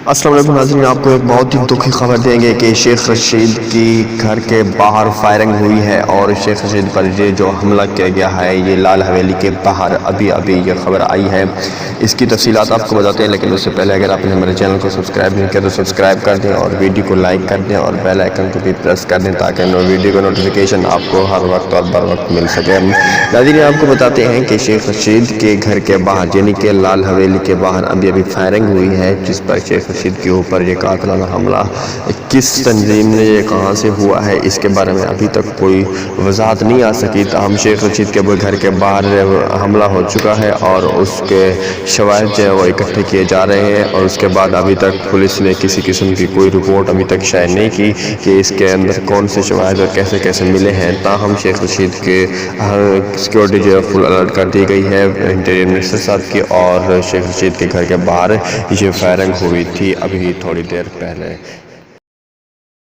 السلام علیکم ناظرین، آپ کو ایک بہت ہی دکھی خبر دیں گے کہ شیخ رشید کی گھر کے باہر فائرنگ ہوئی ہے اور شیخ رشید پر یہ جو حملہ کیا گیا ہے یہ لال حویلی کے باہر ابھی یہ خبر آئی ہے۔ اس کی تفصیلات آپ کو بتاتے ہیں، لیکن اس سے پہلے اگر آپ نے ہمارے چینل کو سبسکرائب نہیں کیا تو سبسکرائب کر دیں اور ویڈیو کو لائک کر دیں اور بیل آئیکن کو بھی پریس کر دیں تاکہ ویڈیو کا نوٹیفیکیشن آپ کو ہر وقت اور بر وقت مل سکے۔ ناظرین، آپ کو بتاتے ہیں کہ شیخ رشید کے گھر کے باہر یعنی کہ لال حویلی کے باہر ابھی فائرنگ ہوئی ہے، جس پر شیخ رشید کے اوپر یہ قاتلانہ حملہ کس تنظیم نے یہ کہاں سے ہوا ہے اس کے بارے میں ابھی تک کوئی وضاحت نہیں آ سکی، تاہم شیخ رشید کے گھر کے باہر حملہ ہو چکا ہے اور اس کے شواہد جو ہے وہ اکٹھے کیے جا رہے ہیں، اور اس کے بعد ابھی تک پولیس نے کسی قسم کی کوئی رپورٹ ابھی تک شائع نہیں کی کہ اس کے اندر کون سے شواہد اور کیسے کیسے ملے ہیں۔ تاہم شیخ رشید کے سیکیورٹی جو ہے فل الرٹ کر دی گئی ہے انٹیریئر منسٹر صاحب کی، اور شیخ رشید کے گھر کے باہر یہ فائرنگ ہوئی تھی ابھی تھوڑی دیر پہلے۔